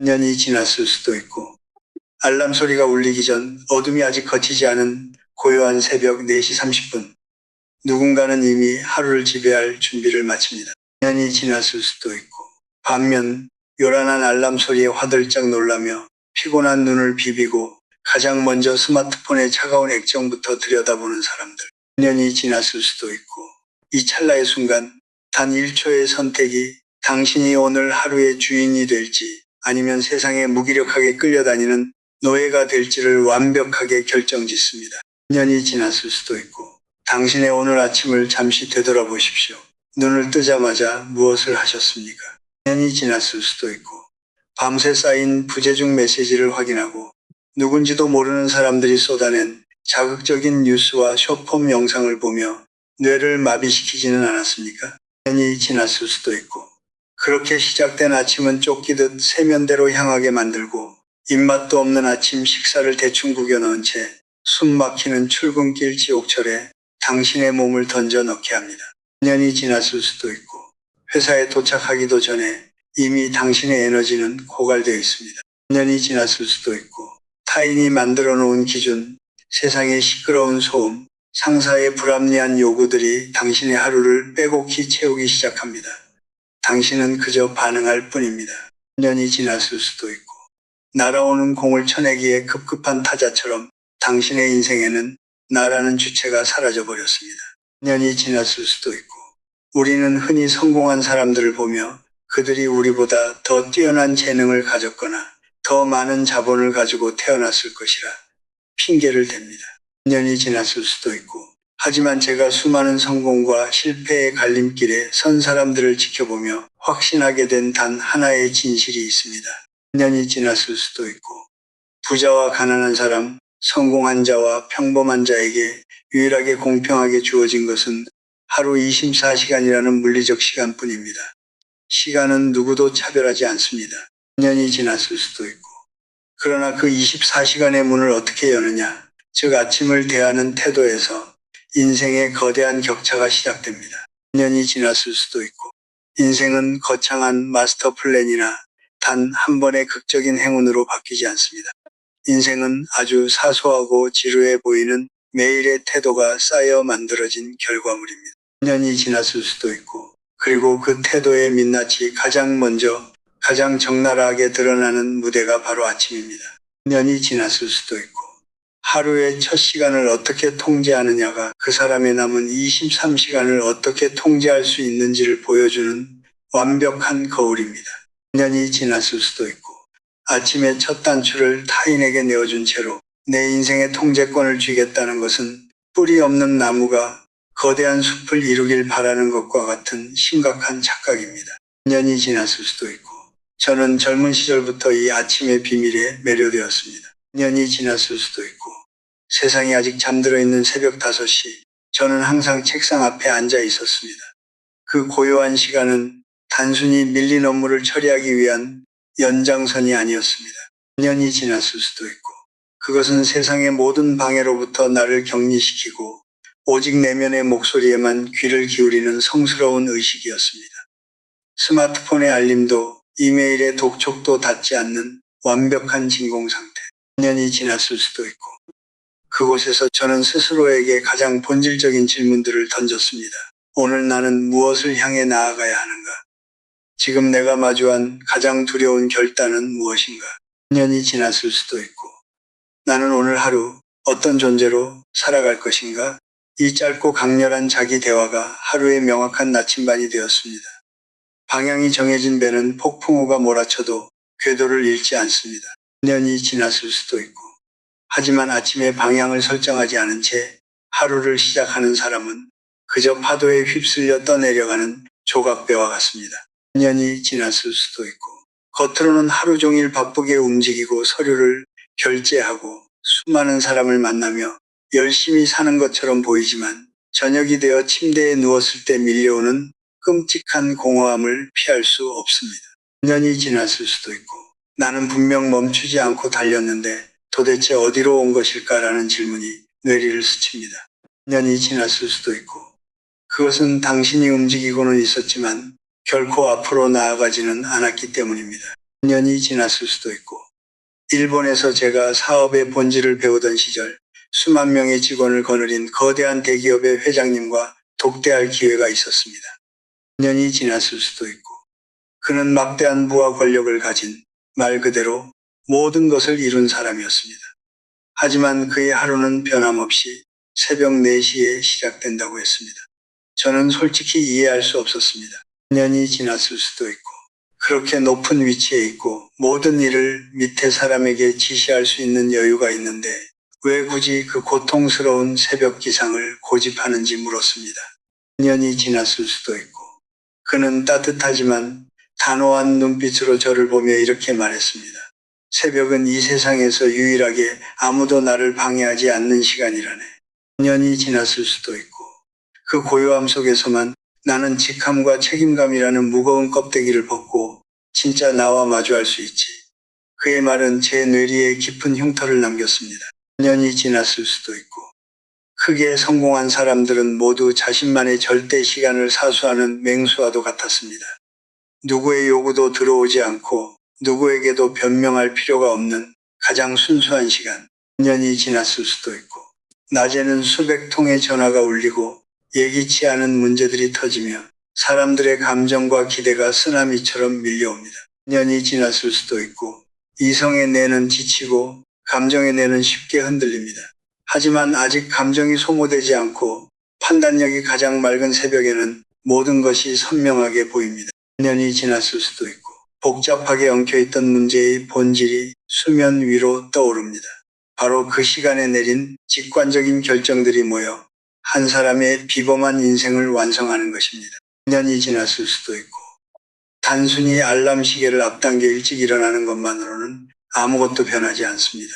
년이 지났을 수도 있고, 알람 소리가 울리기 전 어둠이 아직 걷히지 않은 고요한 새벽 4시 30분. 누군가는 이미 하루를 지배할 준비를 마칩니다. 년이 지났을 수도 있고, 반면 요란한 알람 소리에 화들짝 놀라며 피곤한 눈을 비비고 가장 먼저 스마트폰의 차가운 액정부터 들여다보는 사람들. 년이 지났을 수도 있고, 이 찰나의 순간 단 1초의 선택이 당신이 오늘 하루의 주인이 될지 아니면 세상에 무기력하게 끌려다니는 노예가 될지를 완벽하게 결정짓습니다. 년이 지났을 수도 있고, 당신의 오늘 아침을 잠시 되돌아보십시오. 눈을 뜨자마자 무엇을 하셨습니까? 년이 지났을 수도 있고, 밤새 쌓인 부재중 메시지를 확인하고 누군지도 모르는 사람들이 쏟아낸 자극적인 뉴스와 숏폼 영상을 보며 뇌를 마비시키지는 않았습니까? 년이 지났을 수도 있고, 그렇게 시작된 아침은 쫓기듯 세면대로 향하게 만들고 입맛도 없는 아침 식사를 대충 구겨 넣은 채 숨막히는 출근길 지옥철에 당신의 몸을 던져 넣게 합니다. 년이 지났을 수도 있고, 회사에 도착하기도 전에 이미 당신의 에너지는 고갈되어 있습니다. 년이 지났을 수도 있고, 타인이 만들어 놓은 기준, 세상의 시끄러운 소음, 상사의 불합리한 요구들이 당신의 하루를 빼곡히 채우기 시작합니다. 당신은 그저 반응할 뿐입니다. 년이 지났을 수도 있고, 날아오는 공을 쳐내기에 급급한 타자처럼 당신의 인생에는 나라는 주체가 사라져버렸습니다. 년이 지났을 수도 있고, 우리는 흔히 성공한 사람들을 보며 그들이 우리보다 더 뛰어난 재능을 가졌거나 더 많은 자본을 가지고 태어났을 것이라 핑계를 댑니다. 년이 지났을 수도 있고, 하지만 제가 수많은 성공과 실패의 갈림길에 선 사람들을 지켜보며 확신하게 된 단 하나의 진실이 있습니다. 년이 지났을 수도 있고, 부자와 가난한 사람, 성공한 자와 평범한 자에게 유일하게 공평하게 주어진 것은 하루 24시간이라는 물리적 시간뿐입니다. 시간은 누구도 차별하지 않습니다. 년이 지났을 수도 있고, 그러나 그 24시간의 문을 어떻게 여느냐, 즉 아침을 대하는 태도에서 인생의 거대한 격차가 시작됩니다. 년이 지났을 수도 있고, 인생은 거창한 마스터 플랜이나 단 한 번의 극적인 행운으로 바뀌지 않습니다. 인생은 아주 사소하고 지루해 보이는 매일의 태도가 쌓여 만들어진 결과물입니다. 년이 지났을 수도 있고, 그리고 그 태도의 민낯이 가장 먼저 가장 적나라하게 드러나는 무대가 바로 아침입니다. 년이 지났을 수도 있고, 하루의 첫 시간을 어떻게 통제하느냐가 그 사람의 남은 23시간을 어떻게 통제할 수 있는지를 보여주는 완벽한 거울입니다. 년이 지났을 수도 있고, 아침의 첫 단추를 타인에게 내어준 채로 내 인생의 통제권을 쥐겠다는 것은 뿌리 없는 나무가 거대한 숲을 이루길 바라는 것과 같은 심각한 착각입니다. 년이 지났을 수도 있고, 저는 젊은 시절부터 이 아침의 비밀에 매료되었습니다. 년이 지났을 수도 있고, 세상이 아직 잠들어 있는 새벽 5시, 저는 항상 책상 앞에 앉아 있었습니다. 그 고요한 시간은 단순히 밀린 업무를 처리하기 위한 연장선이 아니었습니다. 년이 지났을 수도 있고, 그것은 세상의 모든 방해로부터 나를 격리시키고 오직 내면의 목소리에만 귀를 기울이는 성스러운 의식이었습니다. 스마트폰의 알림도 이메일의 독촉도 닿지 않는 완벽한 진공 상태. 년이 지났을 수도 있고, 그곳에서 저는 스스로에게 가장 본질적인 질문들을 던졌습니다. 오늘 나는 무엇을 향해 나아가야 하는가? 지금 내가 마주한 가장 두려운 결단은 무엇인가? 년이 지났을 수도 있고, 나는 오늘 하루 어떤 존재로 살아갈 것인가? 이 짧고 강렬한 자기 대화가 하루의 명확한 나침반이 되었습니다. 방향이 정해진 배는 폭풍우가 몰아쳐도 궤도를 잃지 않습니다. 년이 지났을 수도 있고, 하지만 아침에 방향을 설정하지 않은 채 하루를 시작하는 사람은 그저 파도에 휩쓸려 떠내려가는 조각배와 같습니다. 년이 지났을 수도 있고, 겉으로는 하루 종일 바쁘게 움직이고 서류를 결제하고 수많은 사람을 만나며 열심히 사는 것처럼 보이지만 저녁이 되어 침대에 누웠을 때 밀려오는 끔찍한 공허함을 피할 수 없습니다. 년이 지났을 수도 있고, 나는 분명 멈추지 않고 달렸는데 도대체 어디로 온 것일까라는 질문이 뇌리를 스칩니다. 년이 지났을 수도 있고, 그것은 당신이 움직이고는 있었지만 결코 앞으로 나아가지는 않았기 때문입니다. 년이 지났을 수도 있고, 일본에서 제가 사업의 본질을 배우던 시절 수만 명의 직원을 거느린 거대한 대기업의 회장님과 독대할 기회가 있었습니다. 년이 지났을 수도 있고, 그는 막대한 부와 권력을 가진 말 그대로 모든 것을 이룬 사람이었습니다. 하지만 그의 하루는 변함없이 새벽 4시에 시작된다고 했습니다. 저는 솔직히 이해할 수 없었습니다. 년이 지났을 수도 있고, 그렇게 높은 위치에 있고 모든 일을 밑에 사람에게 지시할 수 있는 여유가 있는데 왜 굳이 그 고통스러운 새벽 기상을 고집하는지 물었습니다. 년이 지났을 수도 있고, 그는 따뜻하지만 단호한 눈빛으로 저를 보며 이렇게 말했습니다. 새벽은 이 세상에서 유일하게 아무도 나를 방해하지 않는 시간이라네. 년이 지났을 수도 있고, 그 고요함 속에서만 나는 직함과 책임감이라는 무거운 껍데기를 벗고 진짜 나와 마주할 수 있지. 그의 말은 제 뇌리에 깊은 흉터를 남겼습니다. 년이 지났을 수도 있고, 크게 성공한 사람들은 모두 자신만의 절대 시간을 사수하는 맹수와도 같았습니다. 누구의 요구도 들어오지 않고 누구에게도 변명할 필요가 없는 가장 순수한 시간. 년이 지났을 수도 있고, 낮에는 수백 통의 전화가 울리고 예기치 않은 문제들이 터지며 사람들의 감정과 기대가 쓰나미처럼 밀려옵니다. 년이 지났을 수도 있고, 이성의 뇌는 지치고 감정의 뇌는 쉽게 흔들립니다. 하지만 아직 감정이 소모되지 않고 판단력이 가장 맑은 새벽에는 모든 것이 선명하게 보입니다. 년이 지났을 수도 있고, 복잡하게 엉켜있던 문제의 본질이 수면 위로 떠오릅니다. 바로 그 시간에 내린 직관적인 결정들이 모여 한 사람의 비범한 인생을 완성하는 것입니다. 년이 지났을 수도 있고, 단순히 알람 시계를 앞당겨 일찍 일어나는 것만으로는 아무것도 변하지 않습니다.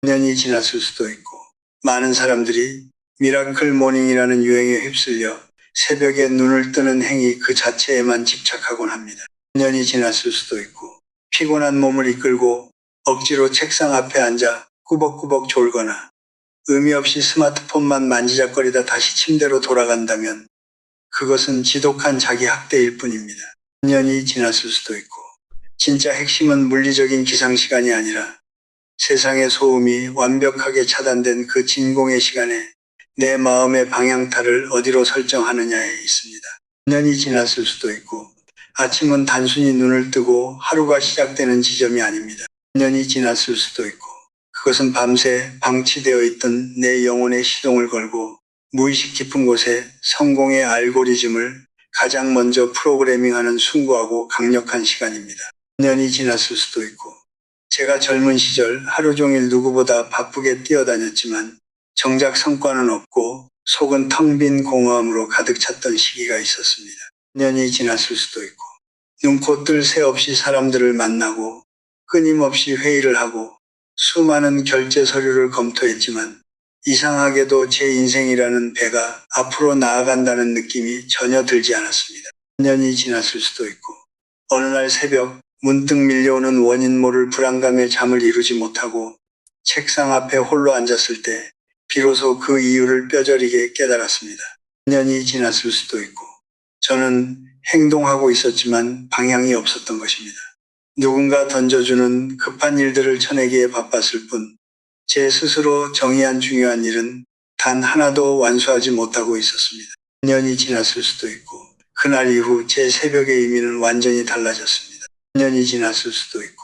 년이 지났을 수도 있고, 많은 사람들이 미라클 모닝이라는 유행에 휩쓸려 새벽에 눈을 뜨는 행위 그 자체에만 집착하곤 합니다. 년이 지났을 수도 있고, 피곤한 몸을 이끌고 억지로 책상 앞에 앉아 꾸벅꾸벅 졸거나 의미 없이 스마트폰만 만지작거리다 다시 침대로 돌아간다면 그것은 지독한 자기 학대일 뿐입니다. 년이 지났을 수도 있고, 진짜 핵심은 물리적인 기상시간이 아니라 세상의 소음이 완벽하게 차단된 그 진공의 시간에 내 마음의 방향타를 어디로 설정하느냐에 있습니다. 년이 지났을 수도 있고, 아침은 단순히 눈을 뜨고 하루가 시작되는 지점이 아닙니다. 년이 지났을 수도 있고, 그것은 밤새 방치되어 있던 내 영혼의 시동을 걸고 무의식 깊은 곳에 성공의 알고리즘을 가장 먼저 프로그래밍하는 숭고하고 강력한 시간입니다. 년이 지났을 수도 있고, 제가 젊은 시절 하루 종일 누구보다 바쁘게 뛰어다녔지만 정작 성과는 없고 속은 텅 빈 공허함으로 가득 찼던 시기가 있었습니다. 년이 지났을 수도 있고, 눈코 뜰 새 없이 사람들을 만나고 끊임없이 회의를 하고 수많은 결제 서류를 검토했지만 이상하게도 제 인생이라는 배가 앞으로 나아간다는 느낌이 전혀 들지 않았습니다. 년이 지났을 수도 있고, 어느 날 새벽 문득 밀려오는 원인 모를 불안감에 잠을 이루지 못하고 책상 앞에 홀로 앉았을 때 비로소 그 이유를 뼈저리게 깨달았습니다. 년이 지났을 수도 있고, 저는 행동하고 있었지만 방향이 없었던 것입니다. 누군가 던져주는 급한 일들을 쳐내기에 바빴을 뿐, 제 스스로 정의한 중요한 일은 단 하나도 완수하지 못하고 있었습니다. 년이 지났을 수도 있고, 그날 이후 제 새벽의 의미는 완전히 달라졌습니다. 년이 지났을 수도 있고,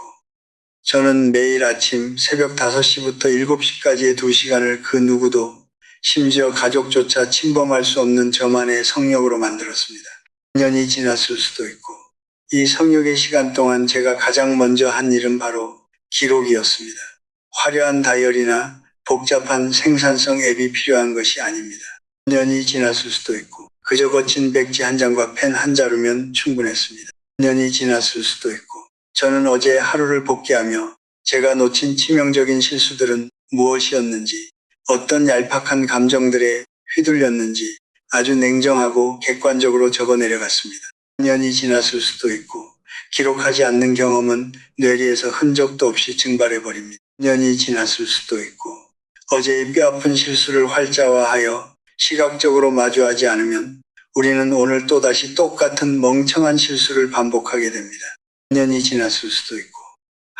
저는 매일 아침 새벽 5시부터 7시까지의 2시간을 그 누구도, 심지어 가족조차 침범할 수 없는 저만의 성역으로 만들었습니다. 년이 지났을 수도 있고, 이 성역의 시간 동안 제가 가장 먼저 한 일은 바로 기록이었습니다. 화려한 다이어리나 복잡한 생산성 앱이 필요한 것이 아닙니다. 년이 지났을 수도 있고, 그저 거친 백지 한 장과 펜 한 자루면 충분했습니다. 년이 지났을 수도 있고, 저는 어제 하루를 복귀하며 제가 놓친 치명적인 실수들은 무엇이었는지, 어떤 얄팍한 감정들에 휘둘렸는지 아주 냉정하고 객관적으로 적어 내려갔습니다. 년이 지났을 수도 있고, 기록하지 않는 경험은 뇌리에서 흔적도 없이 증발해버립니다. 년이 지났을 수도 있고, 어제의 뼈아픈 실수를 활자화하여 시각적으로 마주하지 않으면 우리는 오늘 또다시 똑같은 멍청한 실수를 반복하게 됩니다. 년이 지났을 수도 있고,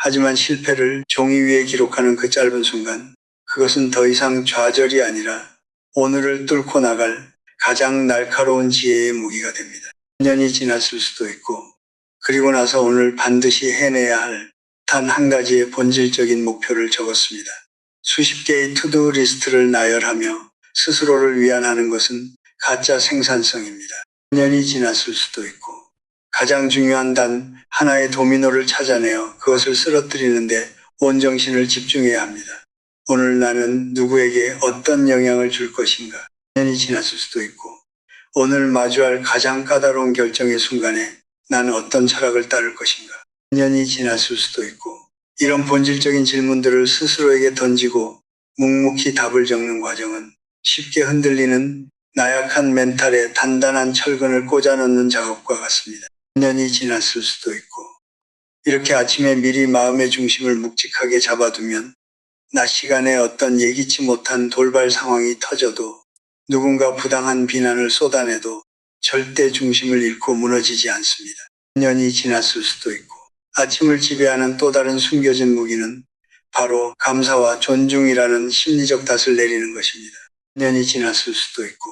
하지만 실패를 종이 위에 기록하는 그 짧은 순간, 그것은 더 이상 좌절이 아니라 오늘을 뚫고 나갈 가장 날카로운 지혜의 무기가 됩니다. 년이 지났을 수도 있고, 그리고 나서 오늘 반드시 해내야 할 단 한 가지의 본질적인 목표를 적었습니다. 수십 개의 투두 리스트를 나열하며 스스로를 위안하는 것은 가짜 생산성입니다. 년이 지났을 수도 있고, 가장 중요한 단 하나의 도미노를 찾아내어 그것을 쓰러뜨리는데 온 정신을 집중해야 합니다. 오늘 나는 누구에게 어떤 영향을 줄 것인가? 년이 지났을 수도 있고, 오늘 마주할 가장 까다로운 결정의 순간에 나는 어떤 철학을 따를 것인가? 년이 지났을 수도 있고, 이런 본질적인 질문들을 스스로에게 던지고 묵묵히 답을 적는 과정은 쉽게 흔들리는 나약한 멘탈에 단단한 철근을 꽂아 넣는 작업과 같습니다. 년이 지났을 수도 있고, 이렇게 아침에 미리 마음의 중심을 묵직하게 잡아두면 낮 시간에 어떤 예기치 못한 돌발 상황이 터져도 누군가 부당한 비난을 쏟아내도 절대 중심을 잃고 무너지지 않습니다. 년이 지났을 수도 있고, 아침을 지배하는 또 다른 숨겨진 무기는 바로 감사와 존중이라는 심리적 닷을 내리는 것입니다. 년이 지났을 수도 있고,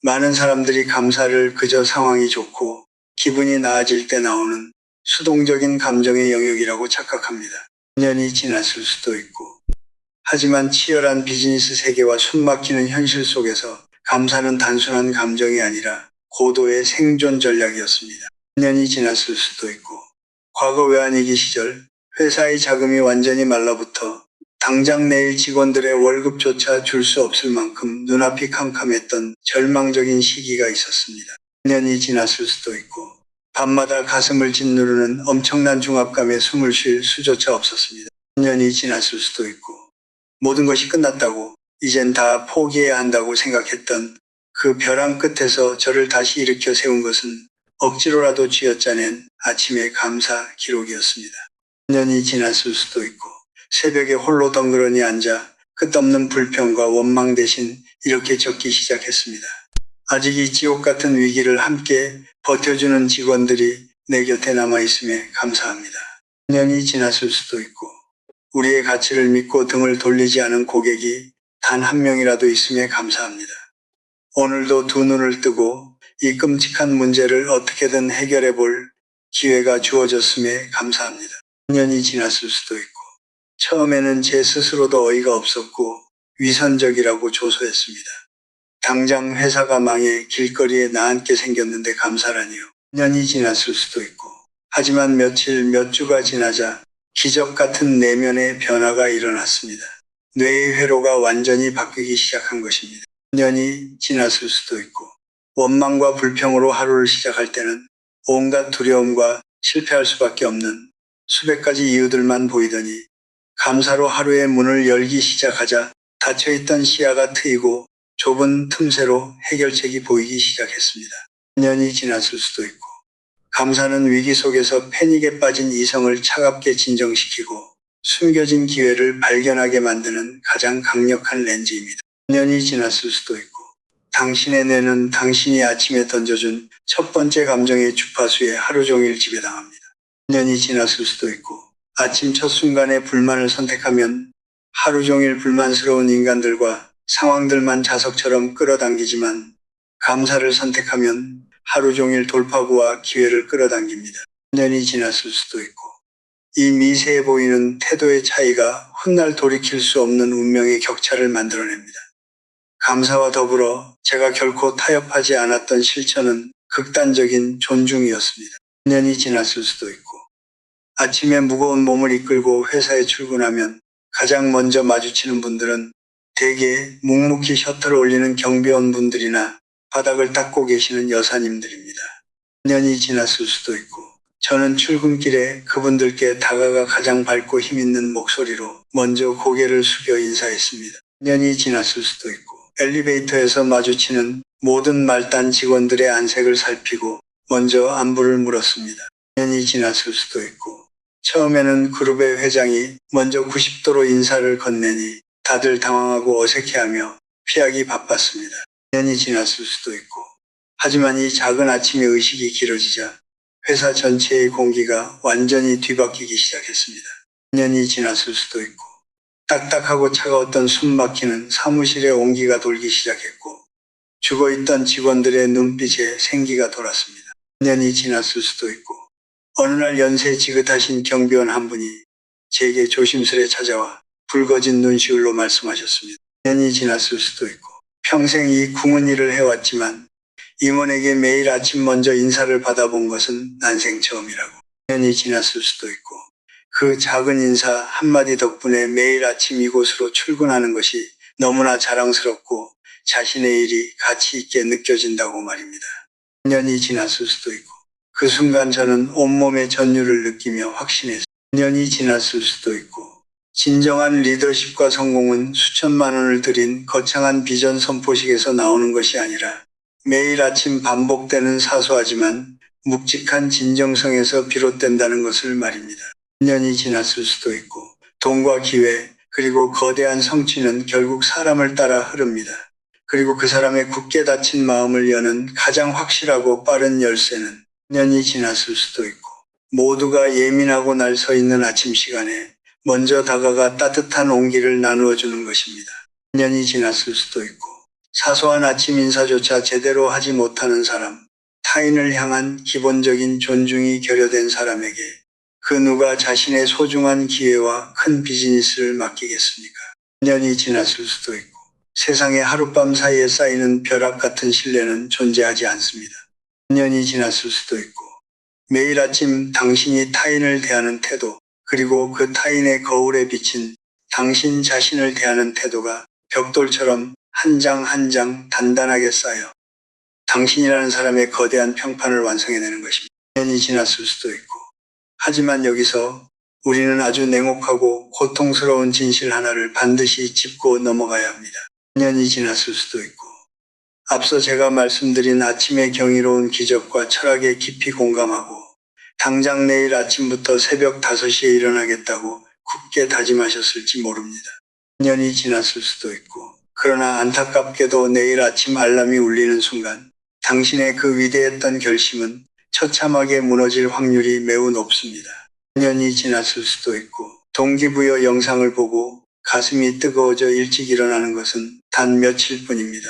많은 사람들이 감사를 그저 상황이 좋고 기분이 나아질 때 나오는 수동적인 감정의 영역이라고 착각합니다. 년이 지났을 수도 있고, 하지만 치열한 비즈니스 세계와 숨막히는 현실 속에서 감사는 단순한 감정이 아니라 고도의 생존 전략이었습니다. 년이 지났을 수도 있고, 과거 외환위기 시절 회사의 자금이 완전히 말라붙어 당장 내일 직원들의 월급조차 줄 수 없을 만큼 눈앞이 캄캄했던 절망적인 시기가 있었습니다. 년이 지났을 수도 있고, 밤마다 가슴을 짓누르는 엄청난 중압감에 숨을 쉴 수조차 없었습니다. 년이 지났을 수도 있고, 모든 것이 끝났다고 이젠 다 포기해야 한다고 생각했던 그 벼랑 끝에서 저를 다시 일으켜 세운 것은 억지로라도 쥐어짜낸 아침의 감사 기록이었습니다. 년이 지났을 수도 있고, 새벽에 홀로 덩그러니 앉아 끝없는 불평과 원망 대신 이렇게 적기 시작했습니다. 아직 이 지옥 같은 위기를 함께 버텨주는 직원들이 내 곁에 남아있음에 감사합니다. 년이 지났을 수도 있고, 우리의 가치를 믿고 등을 돌리지 않은 고객이 단 한 명이라도 있음에 감사합니다. 오늘도 두 눈을 뜨고 이 끔찍한 문제를 어떻게든 해결해 볼 기회가 주어졌음에 감사합니다. 년이 지났을 수도 있고, 처음에는 제 스스로도 어이가 없었고 위선적이라고 조소했습니다. 당장 회사가 망해 길거리에 나앉게 생겼는데 감사라니요. 년이 지났을 수도 있고, 하지만 며칠 몇 주가 지나자 기적 같은 내면의 변화가 일어났습니다. 뇌의 회로가 완전히 바뀌기 시작한 것입니다. 년이 지났을 수도 있고, 원망과 불평으로 하루를 시작할 때는 온갖 두려움과 실패할 수밖에 없는 수백 가지 이유들만 보이더니 감사로 하루의 문을 열기 시작하자 닫혀있던 시야가 트이고 좁은 틈새로 해결책이 보이기 시작했습니다. 년이 지났을 수도 있고, 감사는 위기 속에서 패닉에 빠진 이성을 차갑게 진정시키고 숨겨진 기회를 발견하게 만드는 가장 강력한 렌즈입니다. 년이 지났을 수도 있고, 당신의 뇌는 당신이 아침에 던져준 첫 번째 감정의 주파수에 하루 종일 지배당합니다. 년이 지났을 수도 있고, 아침 첫 순간에 불만을 선택하면 하루 종일 불만스러운 인간들과 상황들만 자석처럼 끌어당기지만, 감사를 선택하면 하루 종일 돌파구와 기회를 끌어당깁니다. 년이 지났을 수도 있고, 이 미세해 보이는 태도의 차이가 훗날 돌이킬 수 없는 운명의 격차를 만들어냅니다. 감사와 더불어 제가 결코 타협하지 않았던 실천은 극단적인 존중이었습니다. 년이 지났을 수도 있고, 아침에 무거운 몸을 이끌고 회사에 출근하면 가장 먼저 마주치는 분들은 대개 묵묵히 셔터를 올리는 경비원분들이나 바닥을 닦고 계시는 여사님들입니다. 년이 지났을 수도 있고, 저는 출근길에 그분들께 다가가 가장 밝고 힘있는 목소리로 먼저 고개를 숙여 인사했습니다. 년이 지났을 수도 있고, 엘리베이터에서 마주치는 모든 말단 직원들의 안색을 살피고 먼저 안부를 물었습니다. 년이 지났을 수도 있고, 처음에는 그룹의 회장이 먼저 90도로 인사를 건네니 다들 당황하고 어색해하며 피하기 바빴습니다. 년이 지났을 수도 있고, 하지만 이 작은 아침의 의식이 길어지자 회사 전체의 공기가 완전히 뒤바뀌기 시작했습니다. 년이 지났을 수도 있고, 딱딱하고 차가웠던 숨 막히는 사무실의 온기가 돌기 시작했고, 죽어있던 직원들의 눈빛에 생기가 돌았습니다. 년이 지났을 수도 있고, 어느 날 연세 지긋하신 경비원 한 분이 제게 조심스레 찾아와 붉어진 눈시울로 말씀하셨습니다. 년이 지났을 수도 있고, 평생 이 궁은 일을 해왔지만 임원에게 매일 아침 먼저 인사를 받아본 것은 난생 처음이라고. 년이 지났을 수도 있고, 그 작은 인사 한마디 덕분에 매일 아침 이곳으로 출근하는 것이 너무나 자랑스럽고 자신의 일이 가치 있게 느껴진다고 말입니다. 년이 지났을 수도 있고, 그 순간 저는 온몸의 전율을 느끼며 확신했습니다. 년이 지났을 수도 있고, 진정한 리더십과 성공은 수천만 원을 들인 거창한 비전 선포식에서 나오는 것이 아니라 매일 아침 반복되는 사소하지만 묵직한 진정성에서 비롯된다는 것을 말입니다. 년이 지났을 수도 있고, 돈과 기회, 그리고 거대한 성취는 결국 사람을 따라 흐릅니다. 그리고 그 사람의 굳게 닫힌 마음을 여는 가장 확실하고 빠른 열쇠는 년이 지났을 수도 있고, 모두가 예민하고 날 서 있는 아침 시간에 먼저 다가가 따뜻한 온기를 나누어 주는 것입니다. 년이 지났을 수도 있고, 사소한 아침 인사조차 제대로 하지 못하는 사람, 타인을 향한 기본적인 존중이 결여된 사람에게 그 누가 자신의 소중한 기회와 큰 비즈니스를 맡기겠습니까? 년이 지났을 수도 있고, 세상의 하룻밤 사이에 쌓이는 벼락 같은 신뢰는 존재하지 않습니다. 년이 지났을 수도 있고, 매일 아침 당신이 타인을 대하는 태도, 그리고 그 타인의 거울에 비친 당신 자신을 대하는 태도가 벽돌처럼 한 장 한 장 단단하게 쌓여 당신이라는 사람의 거대한 평판을 완성해내는 것입니다. 년이 지났을 수도 있고, 하지만 여기서 우리는 아주 냉혹하고 고통스러운 진실 하나를 반드시 짚고 넘어가야 합니다. 년이 지났을 수도 있고, 앞서 제가 말씀드린 아침의 경이로운 기적과 철학에 깊이 공감하고 당장 내일 아침부터 새벽 5시에 일어나겠다고 굳게 다짐하셨을지 모릅니다. 년이 지났을 수도 있고, 그러나 안타깝게도 내일 아침 알람이 울리는 순간 당신의 그 위대했던 결심은 처참하게 무너질 확률이 매우 높습니다. 년이 지났을 수도 있고, 동기부여 영상을 보고 가슴이 뜨거워져 일찍 일어나는 것은 단 며칠 뿐입니다.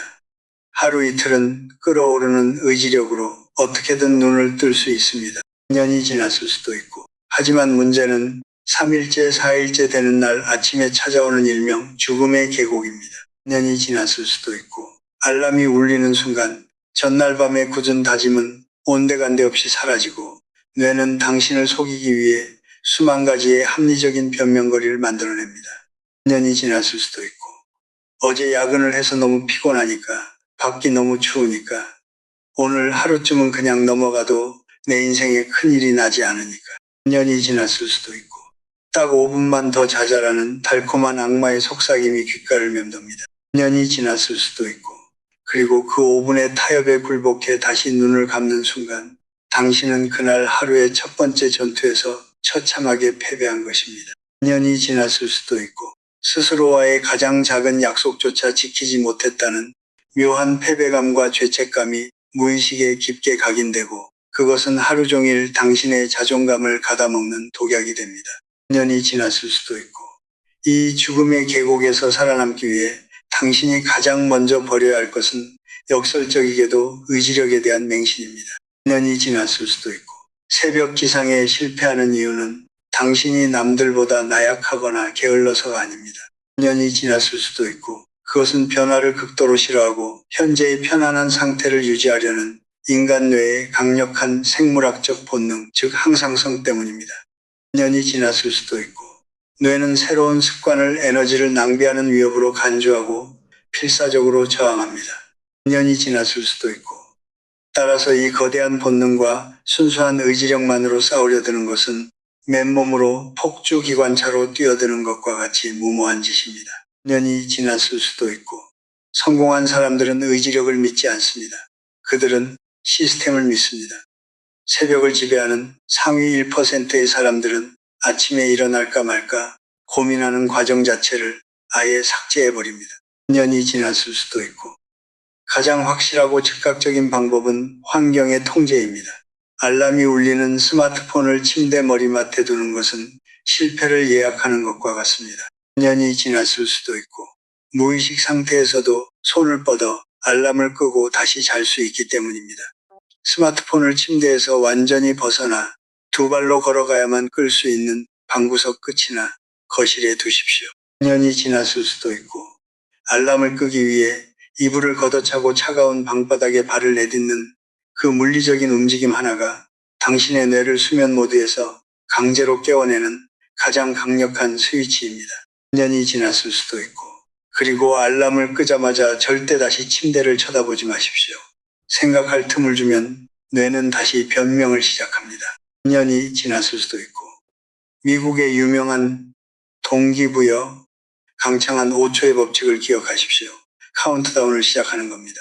하루 이틀은 끓어오르는 의지력으로 어떻게든 눈을 뜰 수 있습니다. 년이 지났을 수도 있고, 하지만 문제는 3일째, 4일째 되는 날 아침에 찾아오는 일명 죽음의 계곡입니다. 년이 지났을 수도 있고, 알람이 울리는 순간 전날 밤의 굳은 다짐은 온데간데 없이 사라지고 뇌는 당신을 속이기 위해 수만 가지의 합리적인 변명거리를 만들어냅니다. 년이 지났을 수도 있고, 어제 야근을 해서 너무 피곤하니까, 밖이 너무 추우니까, 오늘 하루쯤은 그냥 넘어가도 내 인생에 큰일이 나지 않으니까. 년이 지났을 수도 있고, 딱 5분만 더 자자라는 달콤한 악마의 속삭임이 귓가를 맴돕니다. 년이 지났을 수도 있고, 그리고 그 5분의 타협에 굴복해 다시 눈을 감는 순간 당신은 그날 하루의 첫 번째 전투에서 처참하게 패배한 것입니다. 년이 지났을 수도 있고, 스스로와의 가장 작은 약속조차 지키지 못했다는 묘한 패배감과 죄책감이 무의식에 깊게 각인되고 그것은 하루 종일 당신의 자존감을 갉아먹는 독약이 됩니다. 년이 지났을 수도 있고, 이 죽음의 계곡에서 살아남기 위해 당신이 가장 먼저 버려야 할 것은 역설적이게도 의지력에 대한 맹신입니다. 년이 지났을 수도 있고, 새벽 기상에 실패하는 이유는 당신이 남들보다 나약하거나 게을러서가 아닙니다. 년이 지났을 수도 있고, 그것은 변화를 극도로 싫어하고 현재의 편안한 상태를 유지하려는 인간 뇌의 강력한 생물학적 본능, 즉 항상성 때문입니다. 년이 지났을 수도 있고, 뇌는 새로운 습관을 에너지를 낭비하는 위협으로 간주하고 필사적으로 저항합니다. 년이 지났을 수도 있고, 따라서 이 거대한 본능과 순수한 의지력만으로 싸우려 드는 것은 맨몸으로 폭주 기관차로 뛰어드는 것과 같이 무모한 짓입니다. 년이 지났을 수도 있고, 성공한 사람들은 의지력을 믿지 않습니다. 그들은 시스템을 믿습니다. 새벽을 지배하는 상위 1%의 사람들은 아침에 일어날까 말까 고민하는 과정 자체를 아예 삭제해버립니다. 년이 지났을 수도 있고, 가장 확실하고 즉각적인 방법은 환경의 통제입니다. 알람이 울리는 스마트폰을 침대 머리맡에 두는 것은 실패를 예약하는 것과 같습니다. 년이 지났을 수도 있고 무의식 상태에서도 손을 뻗어 알람을 끄고 다시 잘 수 있기 때문입니다. 스마트폰을 침대에서 완전히 벗어나 두 발로 걸어가야만 끌 수 있는 방구석 끝이나 거실에 두십시오. 년이 지났을 수도 있고 알람을 끄기 위해 이불을 걷어차고 차가운 방바닥에 발을 내딛는 그 물리적인 움직임 하나가 당신의 뇌를 수면 모드에서 강제로 깨워내는 가장 강력한 스위치입니다. 년이 지났을 수도 있고 그리고 알람을 끄자마자 절대 다시 침대를 쳐다보지 마십시오. 생각할 틈을 주면 뇌는 다시 변명을 시작합니다. 년이 지났을 수도 있고 미국의 유명한 동기부여 강창한 5초의 법칙을 기억하십시오. 카운트다운을 시작하는 겁니다.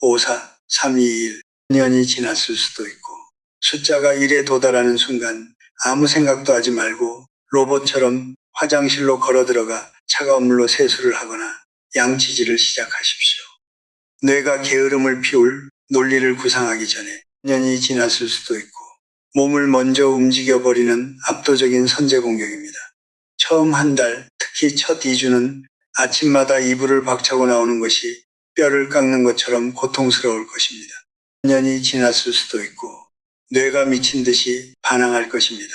5, 4, 3, 2, 1. 년이 지났을 수도 있고 숫자가 1에 도달하는 순간 아무 생각도 하지 말고 로봇처럼 화장실로 걸어 들어가 차가운 물로 세수를 하거나 양치질을 시작하십시오. 뇌가 게으름을 피울 논리를 구상하기 전에 년이 지났을 수도 있고 몸을 먼저 움직여버리는 압도적인 선제 공격입니다. 처음 한 달, 특히 첫 2주는 아침마다 이불을 박차고 나오는 것이 뼈를 깎는 것처럼 고통스러울 것입니다. 년이 지났을 수도 있고 뇌가 미친 듯이 반항할 것입니다.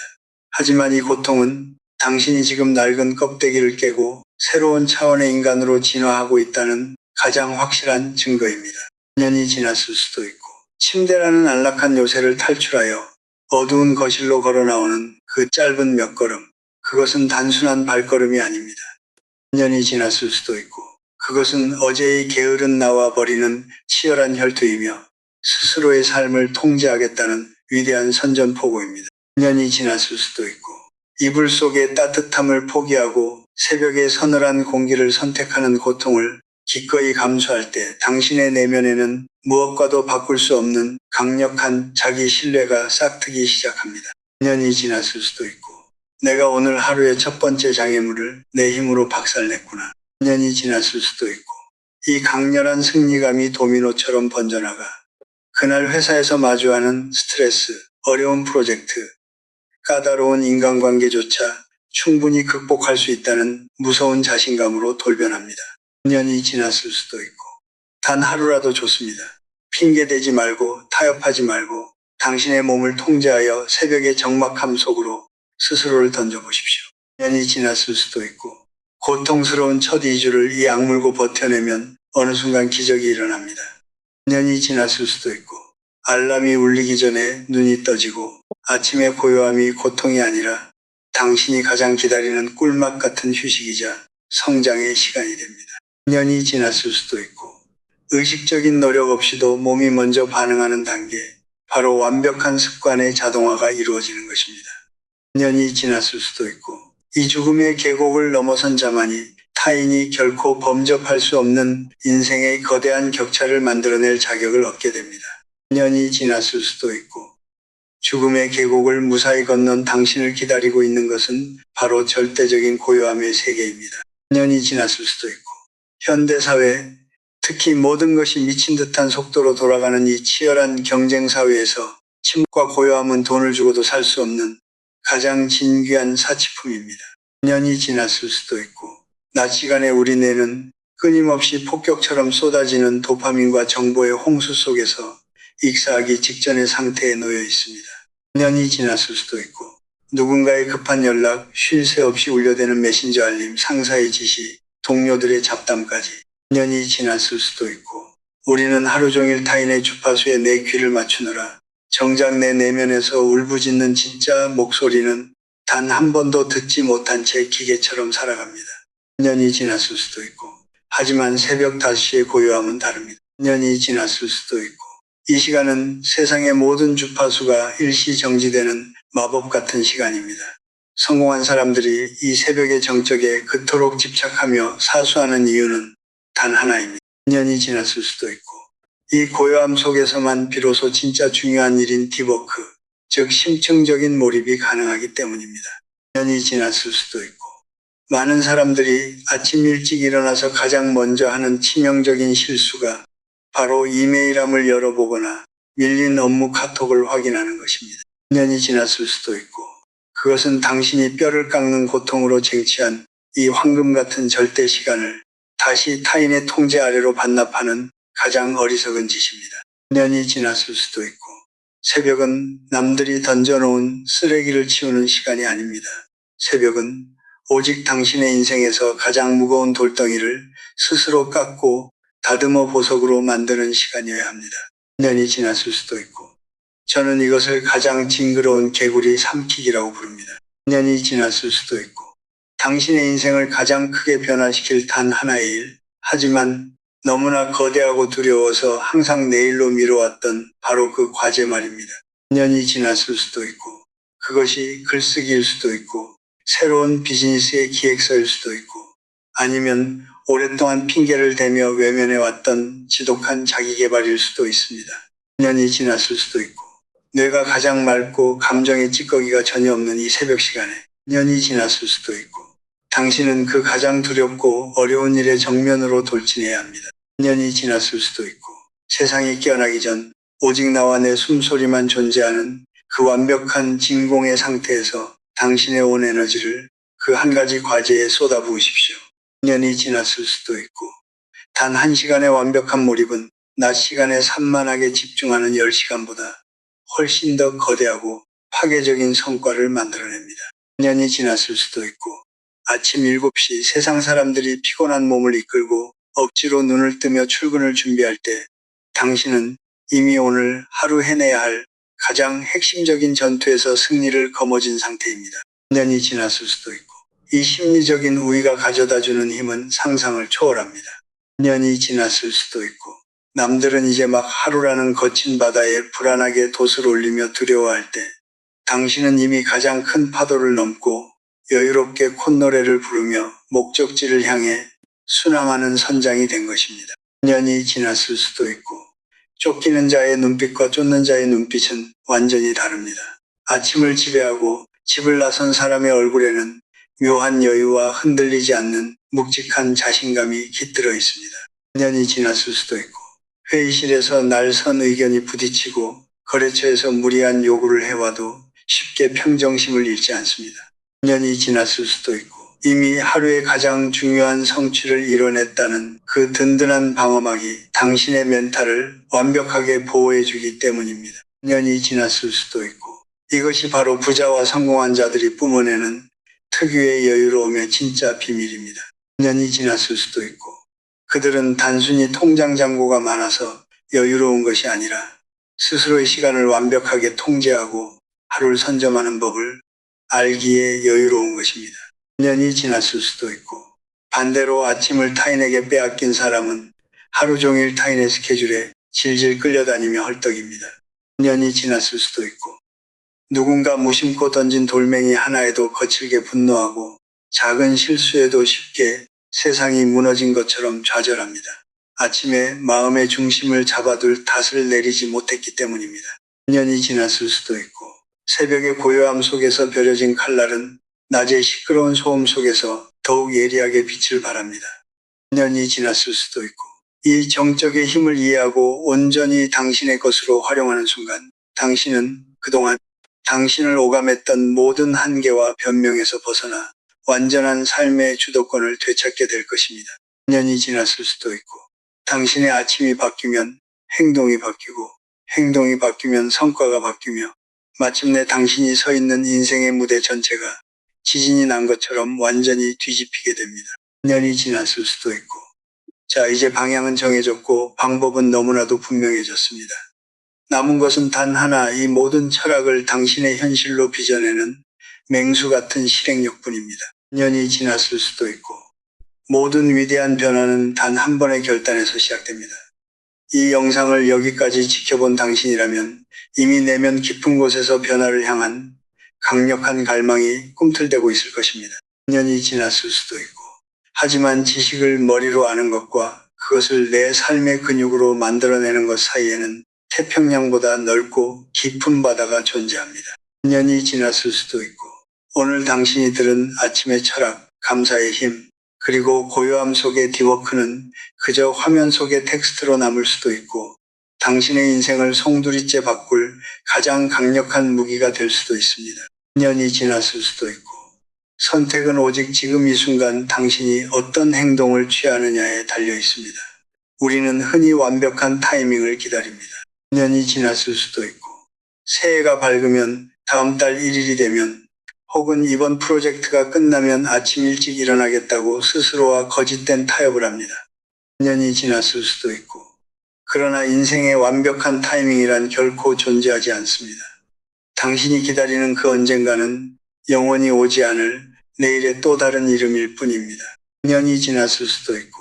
하지만 이 고통은 당신이 지금 낡은 껍데기를 깨고 새로운 차원의 인간으로 진화하고 있다는 가장 확실한 증거입니다. 년이 지났을 수도 있고 침대라는 안락한 요새를 탈출하여 어두운 거실로 걸어 나오는 그 짧은 몇 걸음, 그것은 단순한 발걸음이 아닙니다. 년이 지났을 수도 있고 그것은 어제의 게으른 나와 버리는 치열한 혈투이며 스스로의 삶을 통제하겠다는 위대한 선전포고입니다. 년이 지났을 수도 있고 이불 속의 따뜻함을 포기하고 새벽의 서늘한 공기를 선택하는 고통을 기꺼이 감수할 때 당신의 내면에는 무엇과도 바꿀 수 없는 강력한 자기 신뢰가 싹트기 시작합니다. 년이 지났을 수도 있고 내가 오늘 하루의 첫 번째 장애물을 내 힘으로 박살냈구나. 년이 지났을 수도 있고 이 강렬한 승리감이 도미노처럼 번져나가 그날 회사에서 마주하는 스트레스, 어려운 프로젝트, 까다로운 인간관계조차 충분히 극복할 수 있다는 무서운 자신감으로 돌변합니다. 년이 지났을 수도 있고 단 하루라도 좋습니다. 핑계대지 말고 타협하지 말고 당신의 몸을 통제하여 새벽의 적막함 속으로 스스로를 던져보십시오. 년이 지났을 수도 있고 고통스러운 첫 2주를 이 악물고 버텨내면 어느 순간 기적이 일어납니다. 년이 지났을 수도 있고 알람이 울리기 전에 눈이 떠지고 아침의 고요함이 고통이 아니라 당신이 가장 기다리는 꿀맛 같은 휴식이자 성장의 시간이 됩니다. 년이 지났을 수도 있고 의식적인 노력 없이도 몸이 먼저 반응하는 단계, 바로 완벽한 습관의 자동화가 이루어지는 것입니다. 년이 지났을 수도 있고 이 죽음의 계곡을 넘어선 자만이 타인이 결코 범접할 수 없는 인생의 거대한 격차를 만들어낼 자격을 얻게 됩니다. 년이 지났을 수도 있고 죽음의 계곡을 무사히 건넌 당신을 기다리고 있는 것은 바로 절대적인 고요함의 세계입니다. 년이 지났을 수도 있고 현대사회, 특히 모든 것이 미친 듯한 속도로 돌아가는 이 치열한 경쟁 사회에서 침묵과 고요함은 돈을 주고도 살 수 없는 가장 진귀한 사치품입니다. 년이 지났을 수도 있고 낮 시간에 우리 뇌는 끊임없이 폭격처럼 쏟아지는 도파민과 정보의 홍수 속에서 익사하기 직전의 상태에 놓여 있습니다. 년이 지났을 수도 있고 누군가의 급한 연락, 쉴 새 없이 울려대는 메신저 알림, 상사의 지시, 동료들의 잡담까지 년이 지났을 수도 있고 우리는 하루 종일 타인의 주파수에 내 귀를 맞추느라 정작 내 내면에서 울부짖는 진짜 목소리는 단 한 번도 듣지 못한 채 기계처럼 살아갑니다. 년이 지났을 수도 있고 하지만 새벽 5시의 고요함은 다릅니다. 년이 지났을 수도 있고 이 시간은 세상의 모든 주파수가 일시 정지되는 마법 같은 시간입니다. 성공한 사람들이 이 새벽의 정적에 그토록 집착하며 사수하는 이유는 단 하나입니다. 년이 지났을 수도 있고 이 고요함 속에서만 비로소 진짜 중요한 일인 딥워크, 즉 심층적인 몰입이 가능하기 때문입니다. 년이 지났을 수도 있고 많은 사람들이 아침 일찍 일어나서 가장 먼저 하는 치명적인 실수가 바로 이메일함을 열어보거나 밀린 업무 카톡을 확인하는 것입니다. 년이 지났을 수도 있고 그것은 당신이 뼈를 깎는 고통으로 쟁취한 이 황금 같은 절대 시간을 다시 타인의 통제 아래로 반납하는 가장 어리석은 짓입니다. 년이 지났을 수도 있고 새벽은 남들이 던져놓은 쓰레기를 치우는 시간이 아닙니다. 새벽은 오직 당신의 인생에서 가장 무거운 돌덩이를 스스로 깎고 다듬어 보석으로 만드는 시간이어야 합니다. 년이 지났을 수도 있고 저는 이것을 가장 징그러운 개구리 삼키기라고 부릅니다. 년이 지났을 수도 있고 당신의 인생을 가장 크게 변화시킬 단 하나의 일, 하지만 너무나 거대하고 두려워서 항상 내일로 미뤄왔던 바로 그 과제 말입니다. 년이 지났을 수도 있고 그것이 글쓰기일 수도 있고 새로운 비즈니스의 기획서일 수도 있고 아니면 오랫동안 핑계를 대며 외면해왔던 지독한 자기계발일 수도 있습니다. 년이 지났을 수도 있고 뇌가 가장 맑고 감정의 찌꺼기가 전혀 없는 이 새벽 시간에 년이 지났을 수도 있고 당신은 그 가장 두렵고 어려운 일에 정면으로 돌진해야 합니다. 년이 지났을 수도 있고 세상이 깨어나기 전 오직 나와 내 숨소리만 존재하는 그 완벽한 진공의 상태에서 당신의 온 에너지를 그 한 가지 과제에 쏟아부으십시오. 년이 지났을 수도 있고 단 1시간의 완벽한 몰입은 낮 시간에 산만하게 집중하는 10시간보다 훨씬 더 거대하고 파괴적인 성과를 만들어냅니다. 년이 지났을 수도 있고 아침 7시 세상 사람들이 피곤한 몸을 이끌고 억지로 눈을 뜨며 출근을 준비할 때 당신은 이미 오늘 하루 해내야 할 가장 핵심적인 전투에서 승리를 거머쥔 상태입니다. 년이 지났을 수도 있고 이 심리적인 우위가 가져다주는 힘은 상상을 초월합니다. 년이 지났을 수도 있고 남들은 이제 막 하루라는 거친 바다에 불안하게 돛을 올리며 두려워할 때 당신은 이미 가장 큰 파도를 넘고 여유롭게 콧노래를 부르며 목적지를 향해 순항하는 선장이 된 것입니다. 년이 지났을 수도 있고 쫓기는 자의 눈빛과 쫓는 자의 눈빛은 완전히 다릅니다. 아침을 지배하고 집을 나선 사람의 얼굴에는 묘한 여유와 흔들리지 않는 묵직한 자신감이 깃들어 있습니다. 년이 지났을 수도 있고 회의실에서 날선 의견이 부딪히고 거래처에서 무리한 요구를 해와도 쉽게 평정심을 잃지 않습니다. 년이 지났을 수도 있고 이미 하루의 가장 중요한 성취를 이뤄냈다는 그 든든한 방어막이 당신의 멘탈을 완벽하게 보호해주기 때문입니다. 년이 지났을 수도 있고 이것이 바로 부자와 성공한 자들이 뿜어내는 특유의 여유로움의 진짜 비밀입니다. 년이 지났을 수도 있고 그들은 단순히 통장 잔고가 많아서 여유로운 것이 아니라 스스로의 시간을 완벽하게 통제하고 하루를 선점하는 법을 알기에 여유로운 것입니다. 년이 지났을 수도 있고 반대로 아침을 타인에게 빼앗긴 사람은 하루 종일 타인의 스케줄에 질질 끌려다니며 헐떡입니다. 년이 지났을 수도 있고 누군가 무심코 던진 돌멩이 하나에도 거칠게 분노하고 작은 실수에도 쉽게 세상이 무너진 것처럼 좌절합니다. 아침에 마음의 중심을 잡아둘 탓을 내리지 못했기 때문입니다. 년이 지났을 수도 있고 새벽의 고요함 속에서 벼려진 칼날은 낮의 시끄러운 소음 속에서 더욱 예리하게 빛을 발합니다. 년이 지났을 수도 있고 이 정적의 힘을 이해하고 온전히 당신의 것으로 활용하는 순간 당신은 그동안 당신을 오감했던 모든 한계와 변명에서 벗어나 완전한 삶의 주도권을 되찾게 될 것입니다. 년이 지났을 수도 있고 당신의 아침이 바뀌면 행동이 바뀌고 행동이 바뀌면 성과가 바뀌며 마침내 당신이 서 있는 인생의 무대 전체가 지진이 난 것처럼 완전히 뒤집히게 됩니다. 년이 지났을 수도 있고 자 이제 방향은 정해졌고 방법은 너무나도 분명해졌습니다. 남은 것은 단 하나 이 모든 철학을 당신의 현실로 빚어내는 맹수 같은 실행력뿐입니다. 년이 지났을 수도 있고 모든 위대한 변화는 단 한 번의 결단에서 시작됩니다. 이 영상을 여기까지 지켜본 당신이라면 이미 내면 깊은 곳에서 변화를 향한 강력한 갈망이 꿈틀대고 있을 것입니다. 년이 지났을 수도 있고 하지만 지식을 머리로 아는 것과 그것을 내 삶의 근육으로 만들어내는 것 사이에는 태평양보다 넓고 깊은 바다가 존재합니다. 년이 지났을 수도 있고 오늘 당신이 들은 아침의 철학, 감사의 힘, 그리고 고요함 속의 디워크는 그저 화면 속의 텍스트로 남을 수도 있고 당신의 인생을 송두리째 바꿀 가장 강력한 무기가 될 수도 있습니다. 년이 지났을 수도 있고, 선택은 오직 지금 이 순간 당신이 어떤 행동을 취하느냐에 달려 있습니다. 우리는 흔히 완벽한 타이밍을 기다립니다. 년이 지났을 수도 있고, 새해가 밝으면 다음 달 1일이 되면 혹은 이번 프로젝트가 끝나면 아침 일찍 일어나겠다고 스스로와 거짓된 타협을 합니다. 년이 지났을 수도 있고, 그러나 인생의 완벽한 타이밍이란 결코 존재하지 않습니다. 당신이 기다리는 그 언젠가는 영원히 오지 않을 내일의 또 다른 이름일 뿐입니다. 년이 지났을 수도 있고,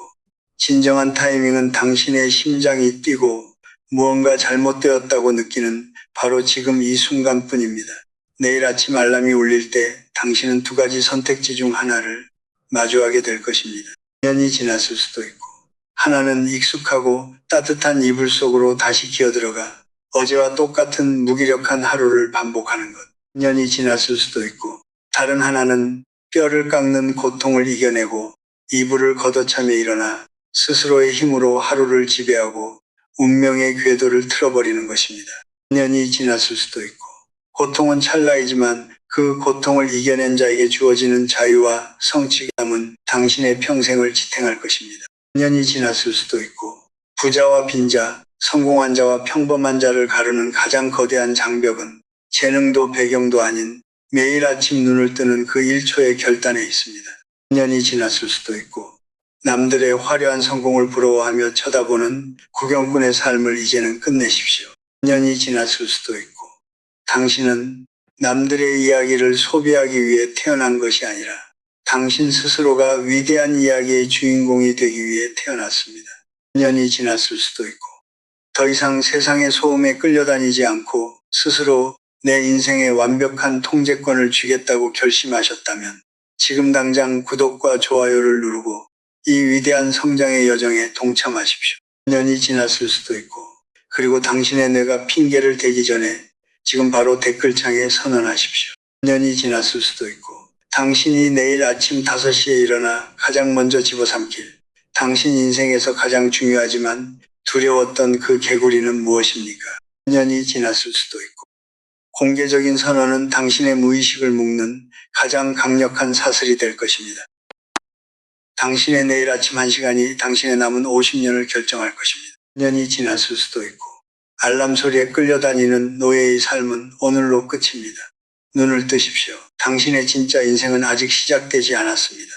진정한 타이밍은 당신의 심장이 뛰고 무언가 잘못되었다고 느끼는 바로 지금 이 순간뿐입니다. 내일 아침 알람이 울릴 때 당신은 두 가지 선택지 중 하나를 마주하게 될 것입니다. 년이 지났을 수도 있고, 하나는 익숙하고 따뜻한 이불 속으로 다시 기어들어가 어제와 똑같은 무기력한 하루를 반복하는 것. 년이 지났을 수도 있고, 다른 하나는 뼈를 깎는 고통을 이겨내고 이불을 걷어차며 일어나 스스로의 힘으로 하루를 지배하고 운명의 궤도를 틀어버리는 것입니다. 년이 지났을 수도 있고, 고통은 찰나이지만 그 고통을 이겨낸 자에게 주어지는 자유와 성취감은 당신의 평생을 지탱할 것입니다. 년이 지났을 수도 있고, 부자와 빈자, 성공한 자와 평범한 자를 가르는 가장 거대한 장벽은 재능도 배경도 아닌 매일 아침 눈을 뜨는 그 1초의 결단에 있습니다. 년이 지났을 수도 있고, 남들의 화려한 성공을 부러워하며 쳐다보는 구경꾼의 삶을 이제는 끝내십시오. 년이 지났을 수도 있고, 당신은 남들의 이야기를 소비하기 위해 태어난 것이 아니라 당신 스스로가 위대한 이야기의 주인공이 되기 위해 태어났습니다. 년이 지났을 수도 있고, 더 이상 세상의 소음에 끌려다니지 않고 스스로 내 인생의 완벽한 통제권을 쥐겠다고 결심하셨다면 지금 당장 구독과 좋아요를 누르고 이 위대한 성장의 여정에 동참하십시오. 년이 지났을 수도 있고, 그리고 당신의 뇌가 핑계를 대기 전에 지금 바로 댓글창에 선언하십시오. 년이 지났을 수도 있고, 당신이 내일 아침 5시에 일어나 가장 먼저 집어삼킬 당신 인생에서 가장 중요하지만 두려웠던 그 개구리는 무엇입니까? 년이 지났을 수도 있고, 공개적인 선언은 당신의 무의식을 묶는 가장 강력한 사슬이 될 것입니다. 당신의 내일 아침 1시간이 당신의 남은 50년을 결정할 것입니다. 년이 지났을 수도 있고, 알람 소리에 끌려다니는 노예의 삶은 오늘로 끝입니다. 눈을 뜨십시오. 당신의 진짜 인생은 아직 시작되지 않았습니다.